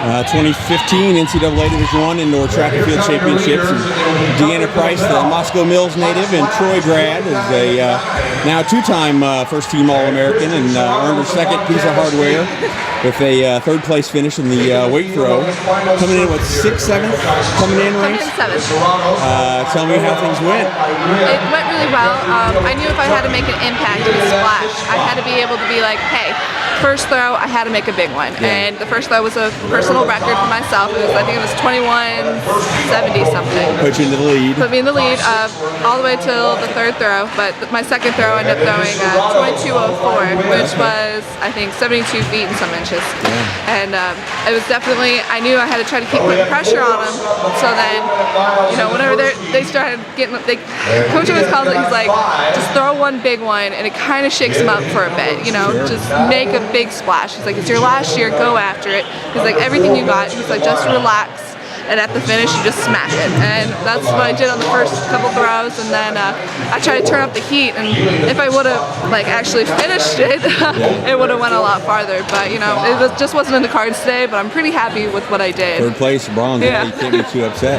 2015 NCAA Division I Indoor Track and Field Championships. And Deanna Price, the Moscow Mills native and Troy grad, is a now two-time first-team All-American and earned her second piece of hardware with a third-place finish in the weight throw. Coming in with 6th, 7th, coming in race. Coming in 7th. Tell me how things went. It went really well. I knew if I had to make an impact in a splash, I had to be able to be like, hey, first throw, I had to make a big one. Yeah. And the first throw was a personal record for myself. I think it was 21.70 something. Put you in the lead. Put me in the lead all the way till the third throw. But my second throw ended up throwing 22.04, which was, I think, 72 feet and some inches. Yeah. And it was definitely, I knew I had to try to keep putting pressure on them. So then, you know, whenever they started getting, Coach always calls it, he's like, just throw one big one and it kind of shakes them up for a bit, you know, just make a big splash. He's like, it's your last year, go after it. He's like, everything you got, he's like, just relax. And at the finish, you just smack it. And that's what I did on the first couple throws. And then I tried to turn up the heat. And if I would have actually finished it, it would have went a lot farther. But you know, just wasn't in the cards today. But I'm pretty happy with what I did. Third place, bronze. Yeah. You can't be too upset.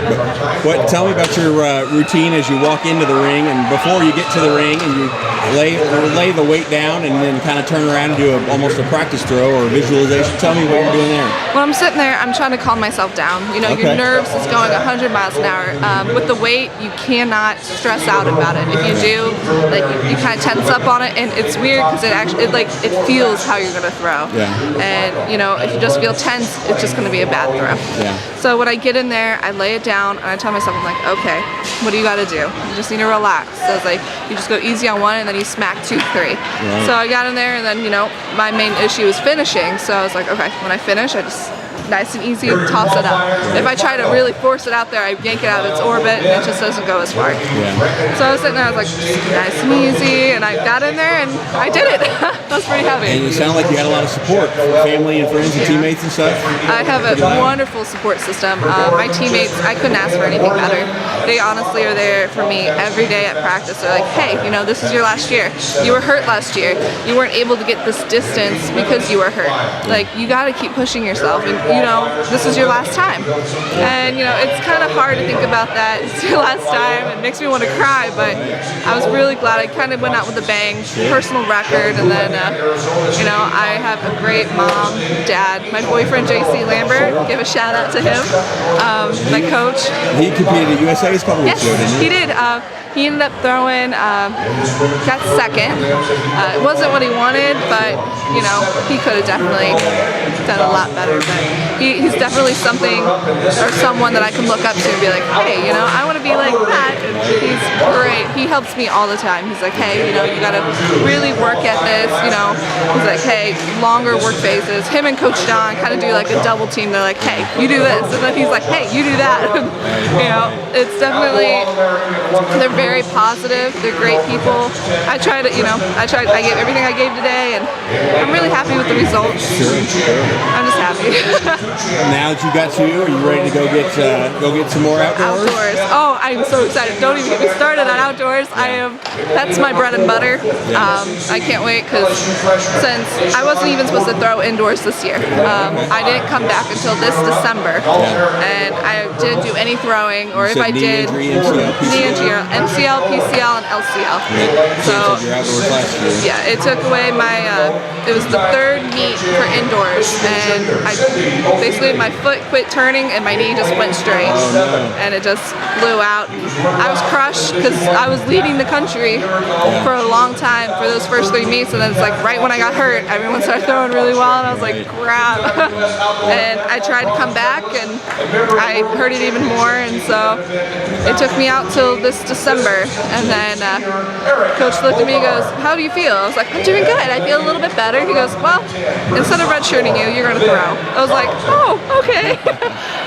But tell me about your routine as you walk into the ring and before you get to the ring and you lay the weight down and then kind of turn around and do almost a practice throw or a visualization. Tell me what you're doing there. When I'm sitting there, I'm trying to calm myself down. You know, your nerves is going 100 miles an hour. With the weight, you cannot stress out about it. If you do, like you kind of tense up on it, and it's weird because it feels how you're gonna throw. Yeah. And you know, if you just feel tense, it's just gonna be a bad throw. Yeah. So when I get in there, I lay it down and I tell myself, I'm like, okay, what do you got to do? You just need to relax. So it's like you just go easy on one and then you smack 2, 3. Right. So I got in there and then you know my main issue is finishing. So I was like, okay, when I finish, I just nice and easy, toss it up. If I try to really force it out there, I yank it out of its orbit and it just doesn't go as far. Yeah. So I was sitting there, I was like, nice and easy, and I got in there and I did it. I was pretty happy. And you sound like you had a lot of support from family and friends and teammates and stuff. I have a wonderful support system. My teammates, I couldn't ask for anything better. They honestly are there for me every day at practice. They're like, hey, you know, this is your last year. You were hurt last year. You weren't able to get this distance because you were hurt. Like, you got to keep pushing yourself. And you know, this is your last time. And you know, it's kind of hard to think about that. It's your last time. It makes me want to cry, but I was really glad. I kind of went out with a bang, personal record, and then you know, I have a great mom, dad, my boyfriend JC Lambert. Give a shout out to him. My coach. He competed at USA's a couple weeks ago, didn't he? He did. He ended up throwing, got second. It wasn't what he wanted, but you know, he could have definitely done a lot better. But he's definitely something or someone that I can look up to and be like, hey, you know, I want to be like that. And he's great. He helps me all the time. He's like, hey, you know, you got to really work at this. You know, he's like, hey, longer work phases. Him and Coach John kind of do like a double team. They're like, hey, you do this, and then he's like, hey, you do that. You know, it's definitely, they're very positive. They're great people. I gave everything I gave today, and I'm really happy with the results. Sure. I'm just happy. Now that you got are you ready to go get some more outdoors? Outdoors. Oh, I'm so excited. Don't even get me started on outdoors. That's my bread and butter. I can't wait because since I wasn't even supposed to throw indoors this year, I didn't come back until this December, and I didn't do any throwing, or if I did, knee injury, MCL, PCL, and LCL. So yeah, it took away my. It was the third meet for indoors, and basically my foot quit turning and my knee just went straight, and it just blew out. I was crushed because I was leading the country for a long time for those first 3 meets, and then it's like right when I got hurt, everyone started throwing really well, and I was like, crap. And I tried to come back, and I hurt it even more, and so it took me out till this December, and then Coach looked at me and goes, how do you feel? I was like, I'm doing good. I feel a little bit better. He goes, well, instead of redshirting you, you're going to throw. I was like, oh, okay.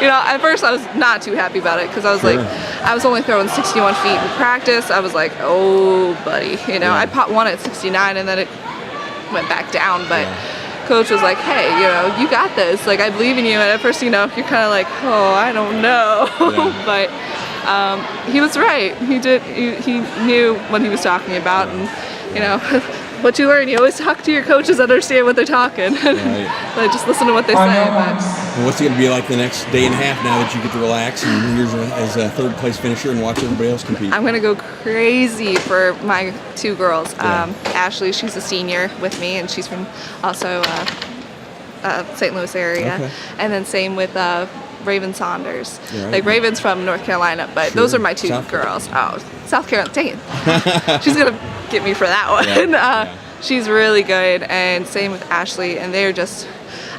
You know, at first I was not too happy about it because I was like, I was only throwing 61 feet in practice. I was like, oh, buddy. You know, I popped one at 69 and then it went back down, but Coach was like, hey, you know, you got this. Like, I believe in you. And at first, you know, you're kind of like, oh, I don't know. But he was right. He did. He knew what he was talking about, and you know, what you learn, you always talk to your coaches, understand what they're talking. Like, just listen to what they say. But And what's it going to be like the next day and a half now that you get to relax and here's as a third place finisher and watch everybody else compete? I'm gonna go crazy for my two girls. Yeah. Ashley, she's a senior with me, and she's from also St. Louis area. Okay. And then same with Raven Saunders. Right. Like Raven's from North Carolina, but Sure. those are my two South girls. Oh, South Carolina, dang it. She's gonna get me for that one. Yeah. She's really good, and same with Ashley, and they're just,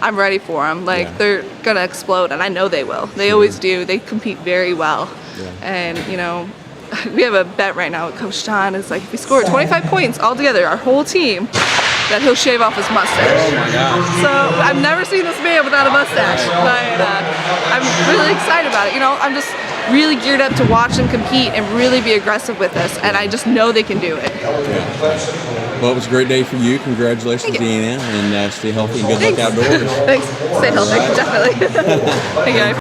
I'm ready for them. Like, Yeah. they're gonna explode, and I know they will. They always do. They compete very well. Yeah. And, you know, we have a bet right now with Coach John. It's like, if we score 25 points all together, our whole team, that he'll shave off his mustache. Oh my gosh. So I've never seen this man without a mustache, but I'm really excited about it. You know, I'm just really geared up to watch them compete and really be aggressive with this, and I just know they can do it. Yeah. Well, it was a great day for you. Congratulations, Thank you. Deanna, and stay healthy and good Thanks. luck outdoors. Thanks. Stay healthy, definitely. Thank you.